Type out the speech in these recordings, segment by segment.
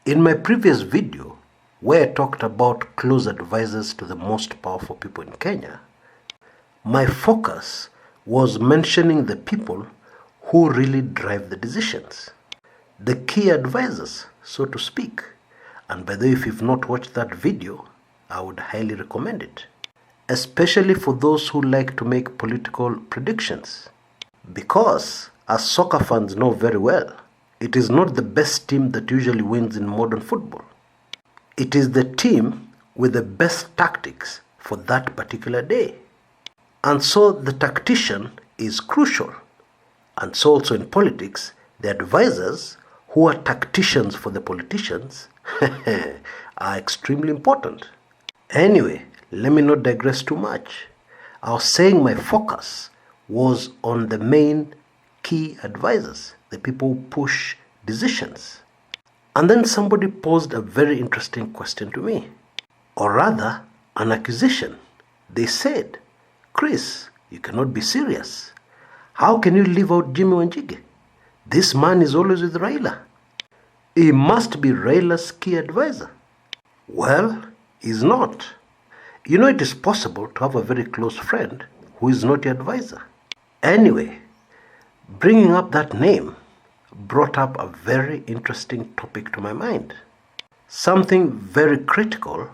In my previous video, where I talked about close advisors to the most powerful people in Kenya, my focus was mentioning the people who really drive the decisions. The key advisors, so to speak. And by the way, if you've not watched that video, I would highly recommend it. Especially for those who like to make political predictions. Because, as soccer fans know very well, it is not the best team that usually wins in modern football. It is the team with the best tactics for that particular day. And so the tactician is crucial. And so also in politics, the advisors who are tacticians for the politicians are extremely important. Anyway, let me not digress too much. I was saying my focus was on the main key advisors, the people who push decisions. And then somebody posed a very interesting question to me, or rather, an accusation. They said, "Chris, you cannot be serious. How can you leave out Jimmi Wanjigi? This man is always with Raila. He must be Raila's key advisor." Well, he's not. You know, it is possible to have a very close friend who is not your advisor. Anyway, bringing up that name brought up a very interesting topic to my mind. Something very critical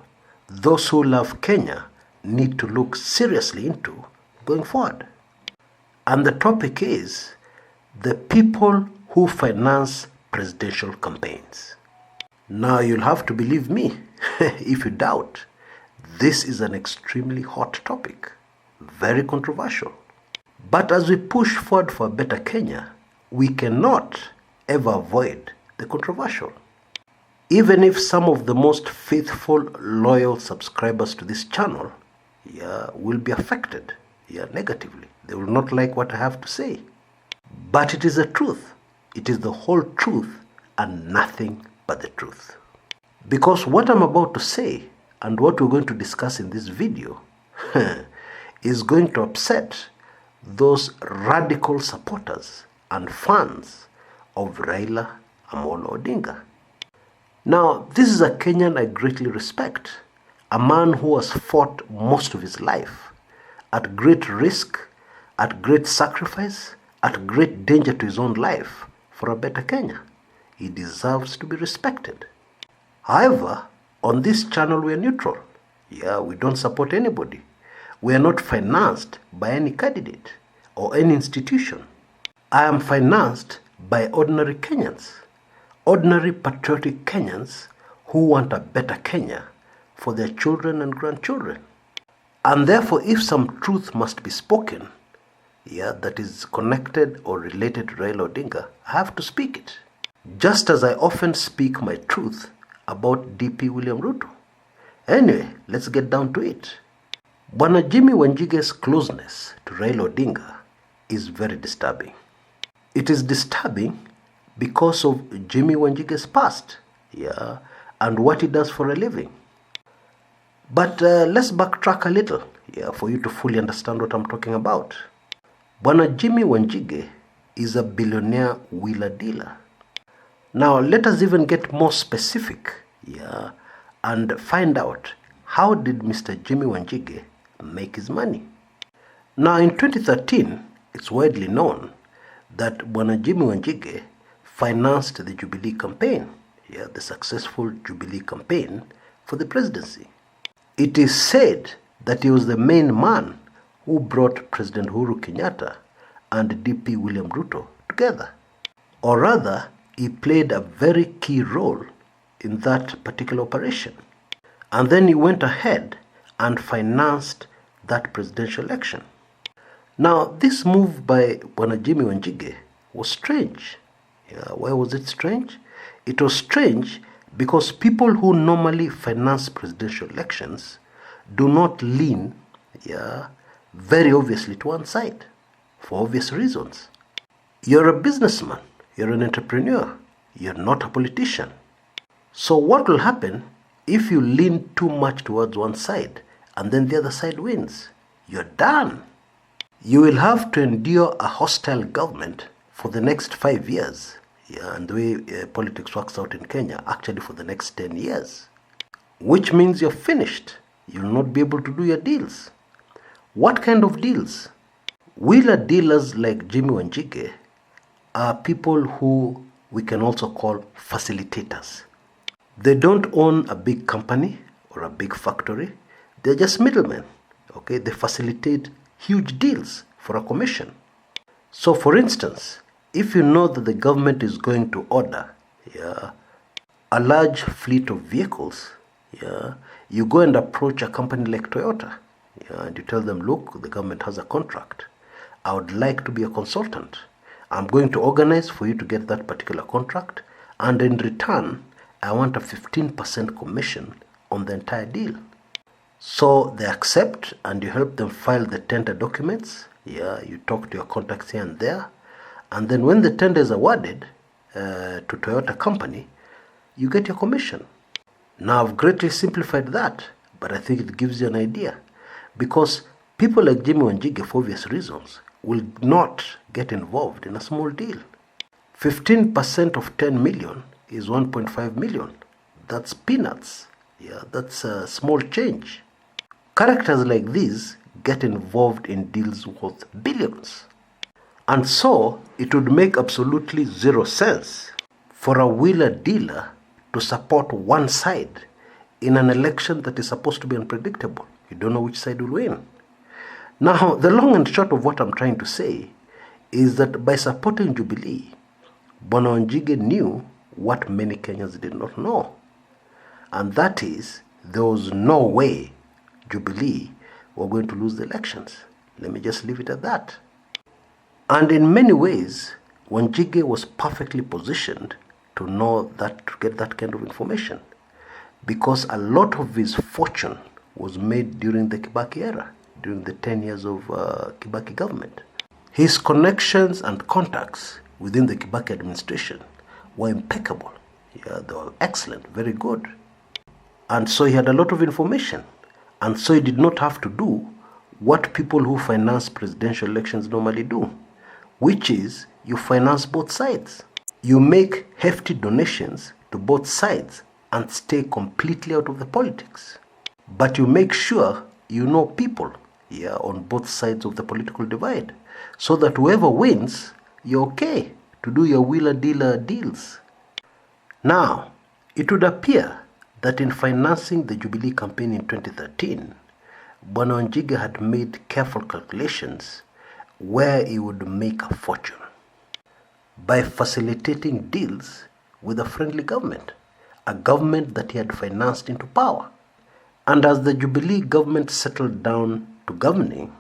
those who love Kenya need to look seriously into going forward. And the topic is the people who finance presidential campaigns. Now you'll have to believe me if you doubt. This is an extremely hot topic, very controversial. But as we push forward for a better Kenya, we cannot ever avoid the controversial. Even if some of the most faithful, loyal subscribers to this channel will be affected negatively. They will not like what I have to say. But it is the truth. It is the whole truth and nothing but the truth. Because what I'm about to say and what we're going to discuss in this video is going to upset those radical supporters and fans of Raila Amolo Odinga. Now, this is a Kenyan I greatly respect, a man who has fought most of his life at great risk, at great sacrifice, at great danger to his own life for a better Kenya. He deserves to be respected. However, on this channel we are neutral. We don't support anybody. We are not financed by any candidate or any institution. I am financed by ordinary Kenyans, ordinary patriotic Kenyans who want a better Kenya for their children and grandchildren. And therefore, if some truth must be spoken, that is connected or related to Raila Odinga, I have to speak it. Just as I often speak my truth about DP William Ruto. Anyway, let's get down to it. Bwana Jimmi Wanjigi's closeness to Raila Odinga is very disturbing. It is disturbing because of Jimmi Wanjigi's past, and what he does for a living. But let's backtrack a little, for you to fully understand what I'm talking about. Bwana Jimmi Wanjigi is a billionaire wheeler dealer. Now let us even get more specific, and find out how did Mr. Jimmi Wanjigi make his money. Now in 2013, it's widely known that Bwana Jimmi Wanjigi financed the Jubilee campaign, the successful Jubilee campaign for the presidency. It is said that he was the main man who brought President Uhuru Kenyatta and DP William Ruto together. Or rather, he played a very key role in that particular operation. And then he went ahead and financed that presidential election. Now, this move by Bwana Jimmi Wanjigi was strange. Why was it strange? It was strange because people who normally finance presidential elections do not lean, very obviously to one side, for obvious reasons. You're a businessman, you're an entrepreneur, you're not a politician. So what will happen if you lean too much towards one side and then the other side wins? You're done. You will have to endure a hostile government for the next 5 years, yeah, and the way politics works out in Kenya, actually for the next 10 years. Which means you're finished. You'll not be able to do your deals. What kind of deals? Wheeler dealers like Jimmi Wanjigi are people who we can also call facilitators. They don't own a big company or a big factory. They're just middlemen. Okay, they facilitate huge deals for a commission. So for instance, if you know that the government is going to order a large fleet of vehicles, you go and approach a company like Toyota, and you tell them, look, the government has a contract. I would like to be a consultant. I'm going to organize for you to get that particular contract, and in return, I want a 15% commission on the entire deal. So they accept, and you help them file the tender documents. You talk to your contacts here and there, and then when the tender is awarded to Toyota company, you get your commission. Now I've greatly simplified that, but I think it gives you an idea, because people like Jimmi Wanjigi, for obvious reasons, will not get involved in a small deal. 15% of 10 million is 1.5 million. That's peanuts. That's a small change. Characters like these get involved in deals worth billions. And so it would make absolutely zero sense for a wheeler dealer to support one side in an election that is supposed to be unpredictable. You don't know which side will win. Now, the long and short of what I'm trying to say is that by supporting Jubilee, Bwana Wanjigi knew what many Kenyans did not know. And that is, there was no way Jubilee were going to lose the elections. Let me just leave it at that. And in many ways, Wanjigi was perfectly positioned to know that, to get that kind of information, because a lot of his fortune was made during the Kibaki era, during the 10 years of Kibaki government. His connections and contacts within the Kibaki administration were impeccable. They were excellent, very good. And so he had a lot of information. And so he did not have to do what people who finance presidential elections normally do, which is you finance both sides. You make hefty donations to both sides and stay completely out of the politics. But you make sure you know people on both sides of the political divide, so that whoever wins, you're okay to do your wheeler-dealer deals. Now, it would appear that in financing the Jubilee campaign in 2013, Bwana Wanjigi had made careful calculations where he would make a fortune by facilitating deals with a friendly government, a government that he had financed into power. And as the Jubilee government settled down to governing,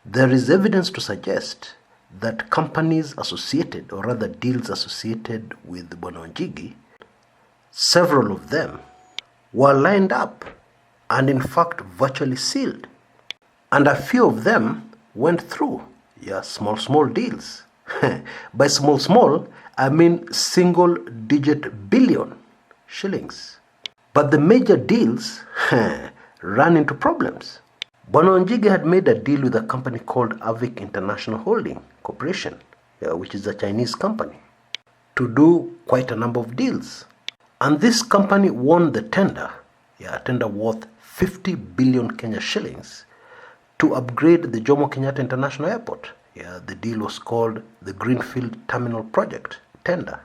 there is evidence to suggest that companies associated, or rather deals associated with Bwana Wanjigi, several of them were lined up and in fact virtually sealed. And a few of them went through, small deals. By small, I mean single-digit billion shillings. But the major deals ran into problems. Bwana Wanjigi had made a deal with a company called Avic International Holding Corporation, which is a Chinese company, to do quite a number of deals. And this company won the tender, a tender worth 50 billion Kenya shillings, to upgrade the Jomo Kenyatta International Airport. The deal was called the Greenfield Terminal Project tender.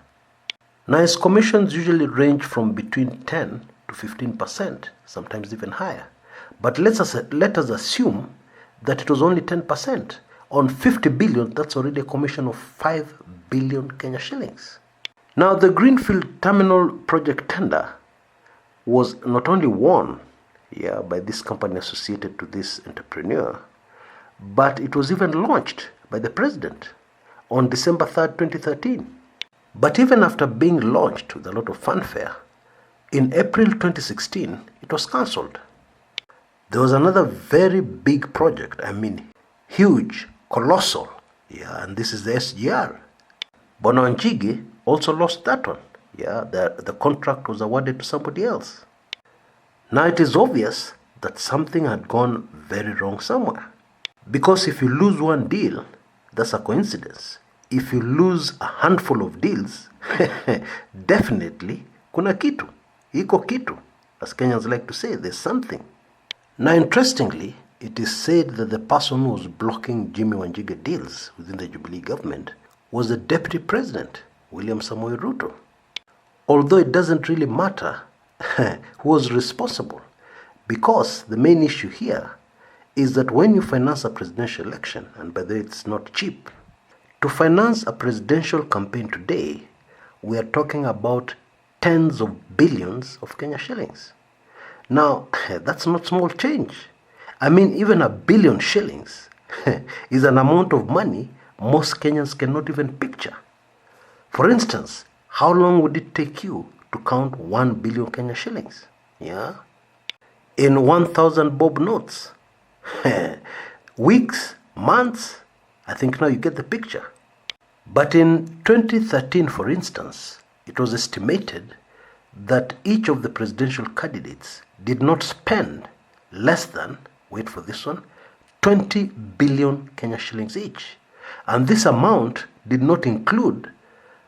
Now, his commissions usually range from between 10 to 15%, sometimes even higher. But let us assume that it was only 10%. On 50 billion, that's already a commission of 5 billion Kenya shillings. Now, the Greenfield Terminal Project tender was not only won by this company associated to this entrepreneur, but it was even launched by the president on December 3rd, 2013. But even after being launched with a lot of fanfare, in April 2016, it was cancelled. There was another very big project, huge, colossal, and this is the SGR. Bwana Wanjigi also lost that one. The contract was awarded to somebody else. Now it is obvious that something had gone very wrong somewhere. Because if you lose one deal, that's a coincidence. If you lose a handful of deals, Definitely, kuna kitu. Iko kitu. As Kenyans like to say, there's something. Now, interestingly, it is said that the person who was blocking Jimmi Wanjigi deals within the Jubilee government was the Deputy President, William Samoei Ruto. Although it doesn't really matter who was responsible, because the main issue here is that when you finance a presidential election, and by the way, it's not cheap, to finance a presidential campaign today, we are talking about tens of billions of Kenya shillings. Now, that's not small change. I mean, even $1 billion shillings is an amount of money most Kenyans cannot even picture. For instance, how long would it take you to count 1 billion Kenya shillings? Yeah? In 1,000 bob notes. Weeks, months, I think now you get the picture. But in 2013, for instance, it was estimated that each of the presidential candidates did not spend less than, wait for this one, 20 billion Kenya shillings each. And this amount did not include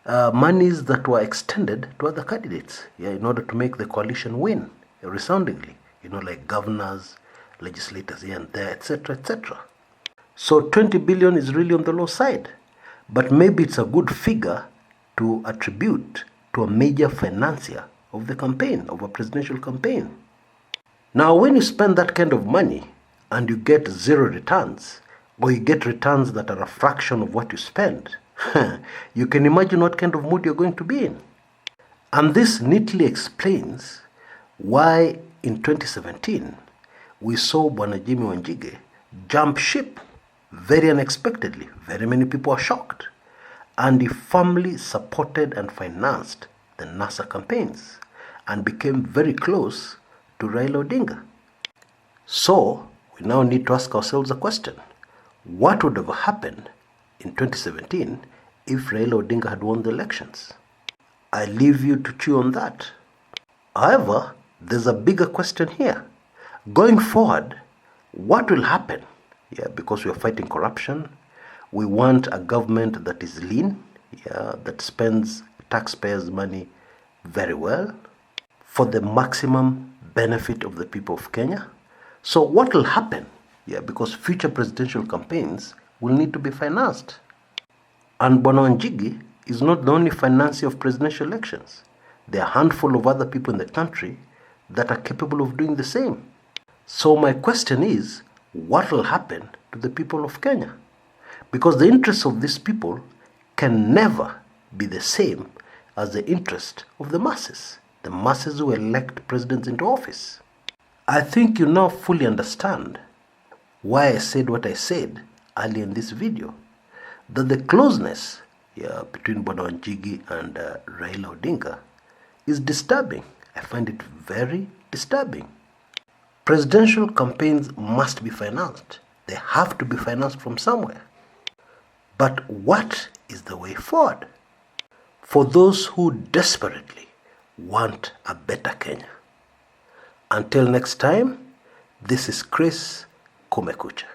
monies that were extended to other candidates, in order to make the coalition win resoundingly, like governors, legislators here and there, etc., etc. So 20 billion is really on the low side, but maybe it's a good figure to attribute to a major financier of the campaign, of a presidential campaign. Now, when you spend that kind of money and you get zero returns, or you get returns that are a fraction of what you spend, you can imagine what kind of mood you're going to be in. And this neatly explains why in 2017 we saw Bwana Jimmi Wanjigi jump ship very unexpectedly. Very many people are shocked. And he firmly supported and financed the NASA campaigns and became very close to Raila Odinga. So, we now need to ask ourselves a question. What would have happened in 2017 if Raila Odinga had won the elections? I leave you to chew on that. However, there's a bigger question here. Going forward, what will happen? Because we are fighting corruption. We want a government that is lean, that spends taxpayers' money very well for the maximum benefit of the people of Kenya. So what will happen? Because future presidential campaigns will need to be financed. And Bwana Wanjigi is not the only financier of presidential elections. There are a handful of other people in the country that are capable of doing the same. So my question is, what will happen to the people of Kenya? Because the interests of these people can never be the same as the interest of the masses who elect presidents into office. I think you now fully understand why I said what I said earlier in this video, that the closeness between Bwana Wanjigi and Raila Odinga is disturbing. I find it very disturbing. Presidential campaigns must be financed. They have to be financed from somewhere. But what is the way forward for those who desperately want a better Kenya? Until next time, this is Chris Kumekucha.